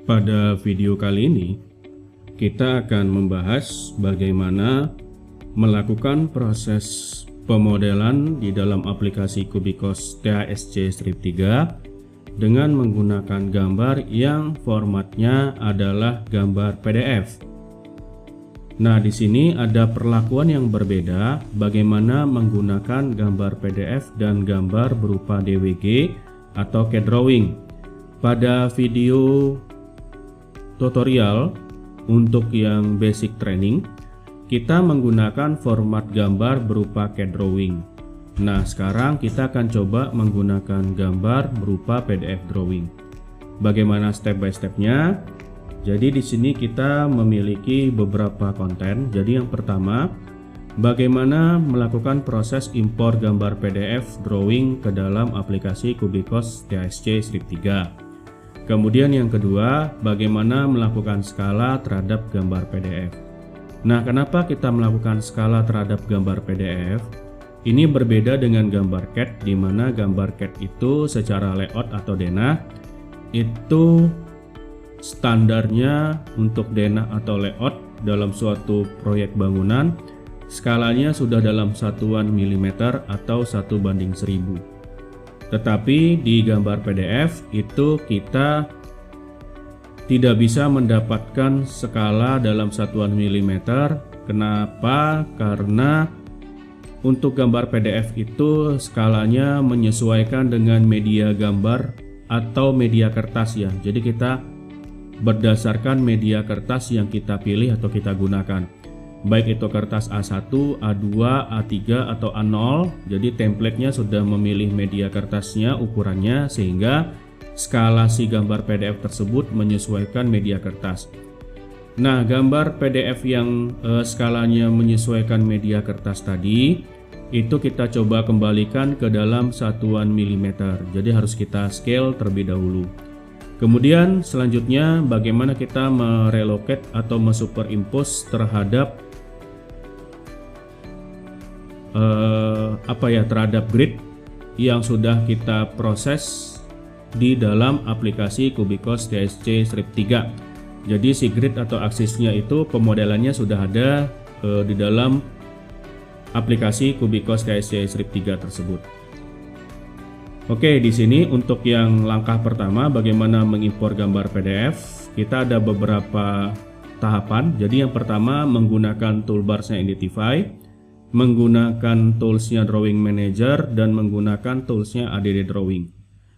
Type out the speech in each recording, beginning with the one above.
Pada video kali ini, kita akan membahas bagaimana melakukan proses pemodelan di dalam aplikasi Cubicos THSC Strip 3 dengan menggunakan gambar yang formatnya adalah gambar PDF. Nah, di sini ada perlakuan yang berbeda bagaimana menggunakan gambar PDF dan gambar berupa DWG atau CAD drawing. Pada video tutorial untuk yang basic training, kita menggunakan format gambar berupa CAD drawing. Nah, sekarang kita akan coba menggunakan gambar berupa PDF drawing. Bagaimana step by stepnya? Jadi di sini kita memiliki beberapa konten. Jadi yang pertama, bagaimana melakukan proses impor gambar PDF drawing ke dalam aplikasi Cubicos THSC Strip 3. Kemudian yang kedua, bagaimana melakukan skala terhadap gambar PDF. Nah, kenapa kita melakukan skala terhadap gambar PDF? Ini berbeda dengan gambar CAD, di mana gambar CAD itu secara layout atau denah itu standarnya untuk denah atau layout dalam suatu proyek bangunan skalanya sudah dalam satuan milimeter atau 1:1000. Tetapi di gambar PDF itu kita tidak bisa mendapatkan skala dalam satuan milimeter. Kenapa? Karena untuk gambar PDF itu skalanya menyesuaikan dengan media gambar atau media kertas ya. Jadi kita berdasarkan media kertas yang kita pilih atau kita gunakan, baik itu kertas A1, A2, A3 atau A0. Jadi templatenya sudah memilih media kertasnya, ukurannya, sehingga skala si gambar PDF tersebut menyesuaikan media kertas. Nah, gambar PDF yang skalanya menyesuaikan media kertas tadi itu kita coba kembalikan ke dalam satuan milimeter. Jadi harus kita scale terlebih dahulu. Kemudian selanjutnya bagaimana kita merelocate atau mesuperimpose terhadap terhadap grid yang sudah kita proses di dalam aplikasi Cubicos THSC Strip 3. Jadi si grid atau aksisnya itu pemodelannya sudah ada di dalam aplikasi Cubicos THSC Strip 3 tersebut. Oke, di sini untuk yang langkah pertama bagaimana mengimpor gambar PDF, kita ada beberapa tahapan. Jadi yang pertama menggunakan toolbarsnya Identify, menggunakan toolsnya Drawing Manager, dan menggunakan toolsnya ADD Drawing.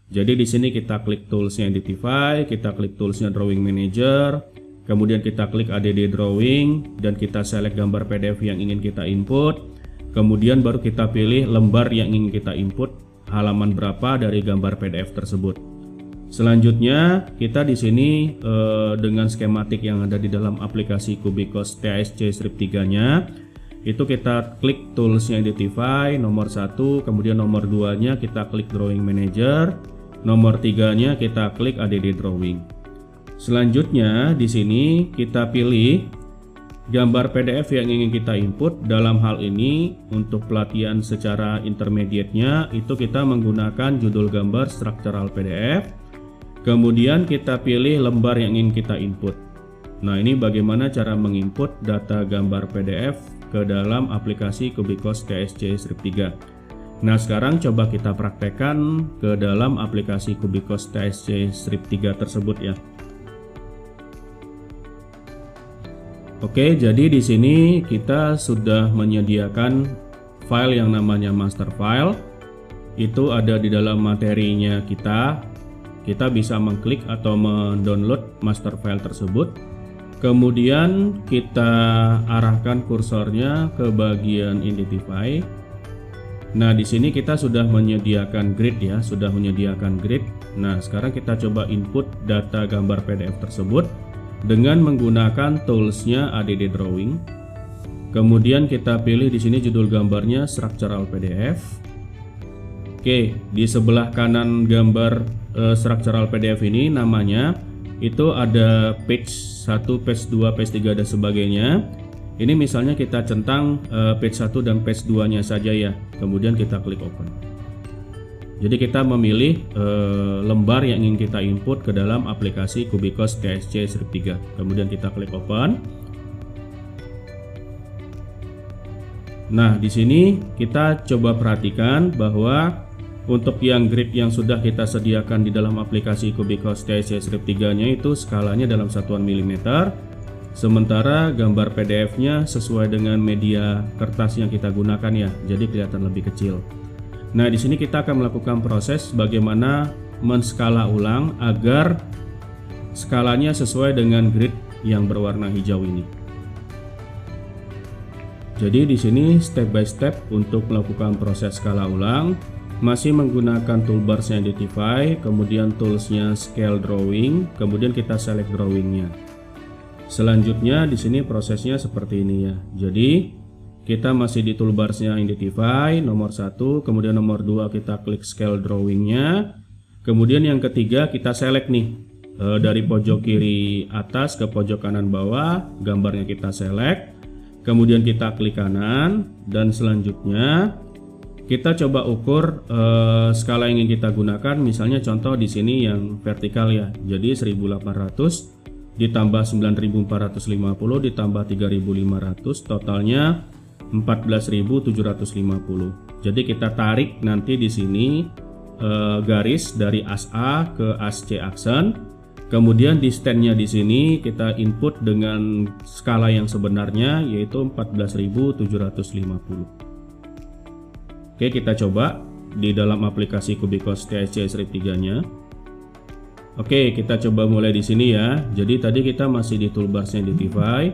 Jadi di sini kita klik toolsnya Identify, kita klik toolsnya Drawing Manager, kemudian kita klik ADD Drawing, dan kita select gambar PDF yang ingin kita input. Kemudian baru kita pilih lembar yang ingin kita input, halaman berapa dari gambar PDF tersebut. Selanjutnya kita di sini dengan skematik yang ada di dalam aplikasi Cubicos THSC Strip 3-nya itu kita klik toolsnya Identify nomor 1, kemudian nomor 2-nya kita klik Drawing Manager, nomor 3-nya kita klik ADD Drawing. Selanjutnya di sini kita pilih gambar PDF yang ingin kita input. Dalam hal ini untuk pelatihan secara intermediate-nya itu kita menggunakan judul gambar structural PDF. Kemudian kita pilih lembar yang ingin kita input. Nah, ini bagaimana cara menginput data gambar PDF ke dalam aplikasi Cubicos THSC Strip 3. Nah, sekarang coba kita praktekkan ke dalam aplikasi Cubicos THSC Strip 3 tersebut ya. Oke, jadi di sini kita sudah menyediakan file yang namanya master file. Itu ada di dalam materinya kita. Kita bisa mengklik atau mendownload master file tersebut. Kemudian kita arahkan kursornya ke bagian Identify. Nah, di sini kita sudah menyediakan grid ya, sudah menyediakan grid. Nah, sekarang kita coba input data gambar PDF tersebut dengan menggunakan toolsnya ADD Drawing. Kemudian kita pilih di sini judul gambarnya structural PDF. Oke, di sebelah kanan gambar structural PDF ini namanya itu ada page 1, page 2, page 3 dan sebagainya. Ini misalnya kita centang page 1 dan page 2 nya saja ya. Kemudian kita klik open. Jadi kita memilih lembar yang ingin kita input ke dalam aplikasi Cubicos TSC Strip 3. Kemudian kita klik open. Nah, di sini kita coba perhatikan bahwa untuk yang grid yang sudah kita sediakan di dalam aplikasi Cubicos TSC Strip 3-nya itu skalanya dalam satuan milimeter. Sementara gambar PDF-nya sesuai dengan media kertas yang kita gunakan ya, jadi kelihatan lebih kecil. Nah, di sini kita akan melakukan proses bagaimana menskala ulang agar skalanya sesuai dengan grid yang berwarna hijau ini. Jadi di sini step by step untuk melakukan proses skala ulang masih menggunakan toolbarsnya Identify, kemudian toolsnya Scale Drawing, kemudian kita select drawingnya. Selanjutnya di sini prosesnya seperti ini ya. Jadi kita masih di toolbarsnya Identify nomor 1, kemudian nomor 2 kita klik Scale Drawingnya, kemudian yang ketiga kita select nih dari pojok kiri atas ke pojok kanan bawah, gambarnya kita select, kemudian kita klik kanan, dan selanjutnya kita coba ukur skala yang ingin kita gunakan. Misalnya contoh di sini yang vertikal ya, jadi 1800 ditambah 9450 ditambah 3500, totalnya 14.750. Jadi kita tarik nanti di sini garis dari as A ke as C aksen. Kemudian di stand-nya di sini kita input dengan skala yang sebenarnya yaitu 14.750. Oke, kita coba di dalam aplikasi Cubicos TSC Strip 3-nya. Oke, kita coba mulai di sini ya. Jadi tadi kita masih di toolbarsnya Identify.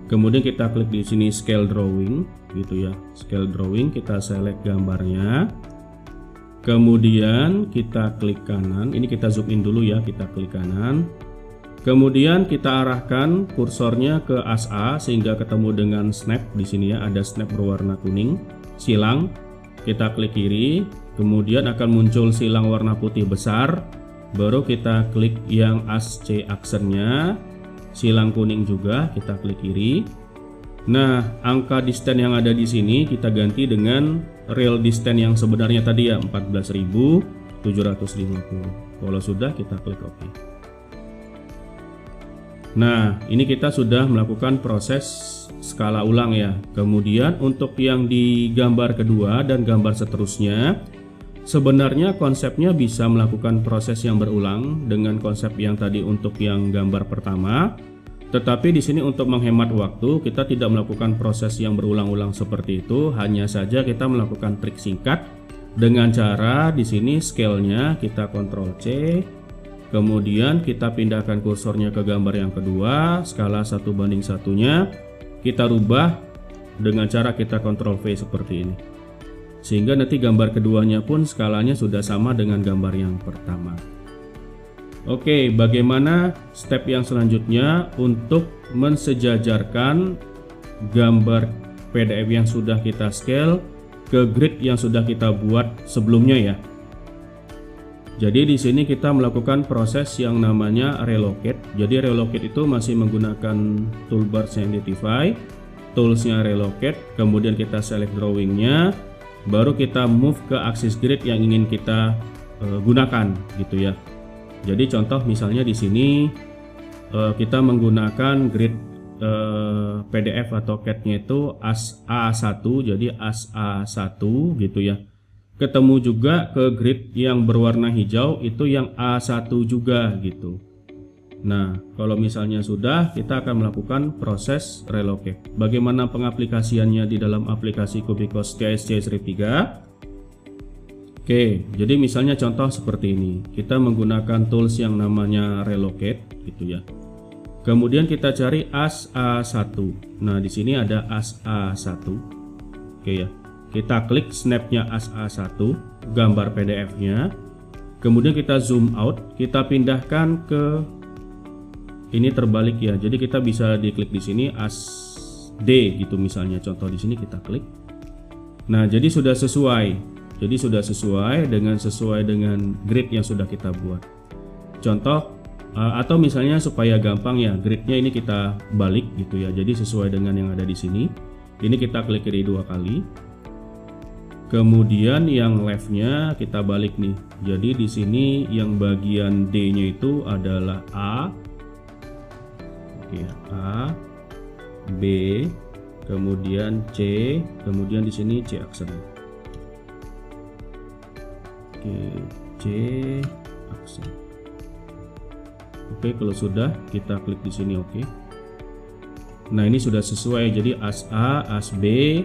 Kemudian kita klik di sini Scale Drawing gitu ya. Scale Drawing, kita select gambarnya. Kemudian kita klik kanan. Ini kita zoom in dulu ya, kita klik kanan. Kemudian kita arahkan kursornya ke as A sehingga ketemu dengan snap di sini ya, ada snap berwarna kuning, silang. Kita klik kiri, kemudian akan muncul silang warna putih besar. Baru kita klik yang as C aksennya, silang kuning juga, kita klik kiri. Nah, angka distance yang ada di sini kita ganti dengan real distance yang sebenarnya tadi ya, 14.750. Kalau sudah, kita klik OK. Nah, ini kita sudah melakukan proses skala ulang ya. Kemudian untuk yang di gambar kedua dan gambar seterusnya, sebenarnya konsepnya bisa melakukan proses yang berulang dengan konsep yang tadi untuk yang gambar pertama. Tetapi di sini untuk menghemat waktu, kita tidak melakukan proses yang berulang-ulang seperti itu. Hanya saja kita melakukan trik singkat dengan cara di sini scale-nya kita Ctrl C, kemudian kita pindahkan kursornya ke gambar yang kedua, skala 1:1-nya kita rubah dengan cara kita Ctrl V seperti ini. Sehingga nanti gambar keduanya pun skalanya sudah sama dengan gambar yang pertama. Oke, bagaimana step yang selanjutnya untuk mensejajarkan gambar PDF yang sudah kita scale ke grid yang sudah kita buat sebelumnya ya. Jadi di sini kita melakukan proses yang namanya relocate. Jadi relocate itu masih menggunakan toolbar Identify, toolsnya relocate, kemudian kita select drawingnya, baru kita move ke aksis grid yang ingin kita gunakan gitu ya. Jadi contoh misalnya di sini kita menggunakan grid PDF atau CAD-nya itu as A1, jadi as A1 gitu ya. Ketemu juga ke grid yang berwarna hijau itu yang A1 juga gitu. Nah, kalau misalnya sudah, kita akan melakukan proses relocate. Bagaimana pengaplikasiannya di dalam aplikasi Cubicos TSC Strip 3? Oke, jadi misalnya contoh seperti ini. Kita menggunakan tools yang namanya relocate gitu ya. Kemudian kita cari as A1. Nah, di sini ada as A1. Oke ya. Kita klik snapnya as A1, gambar PDF-nya. Kemudian kita zoom out, kita pindahkan ke ini terbalik ya. Jadi kita bisa diklik di sini as D gitu misalnya. Contoh di sini kita klik. Nah, jadi sudah sesuai. Jadi sudah sesuai dengan grid yang sudah kita buat. Contoh atau misalnya supaya gampang ya, gridnya ini kita balik gitu ya. Jadi sesuai dengan yang ada di sini. Ini kita klik kiri 2 kali. Kemudian yang leftnya kita balik nih. Jadi di sini yang bagian D-nya itu adalah A. Oke, A, B, kemudian C, kemudian di sini C aksen. Oke, C aksen. Oke, kalau sudah kita klik di sini. Oke. Nah, ini sudah sesuai. Jadi as A, as B,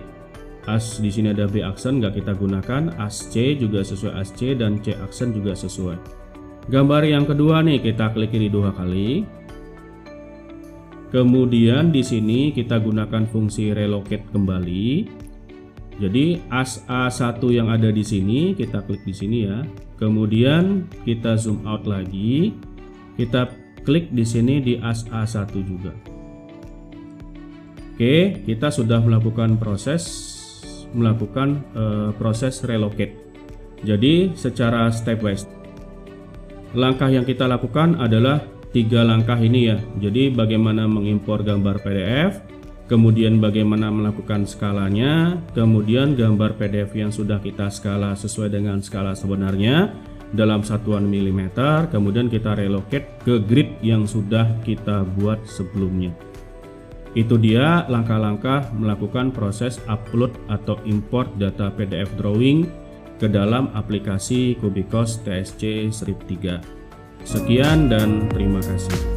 as di sini ada B aksen nggak kita gunakan, as C juga sesuai as C, dan C aksen juga sesuai. Gambar yang kedua nih kita klik ini 2 kali. Kemudian di sini kita gunakan fungsi relocate kembali. Jadi as A1 yang ada di sini kita klik di sini ya. Kemudian kita zoom out lagi. Kita klik di sini di as A1 juga. Oke, kita sudah melakukan proses relocate. Jadi secara stepwise, langkah yang kita lakukan adalah 3 langkah ini ya. Jadi bagaimana mengimpor gambar PDF, kemudian bagaimana melakukan skalanya, kemudian gambar PDF yang sudah kita skala sesuai dengan skala sebenarnya dalam satuan milimeter, kemudian kita relocate ke grid yang sudah kita buat sebelumnya. Itu dia langkah-langkah melakukan proses upload atau import data PDF drawing ke dalam aplikasi Cubicos TSC Strip 3. Sekian dan terima kasih.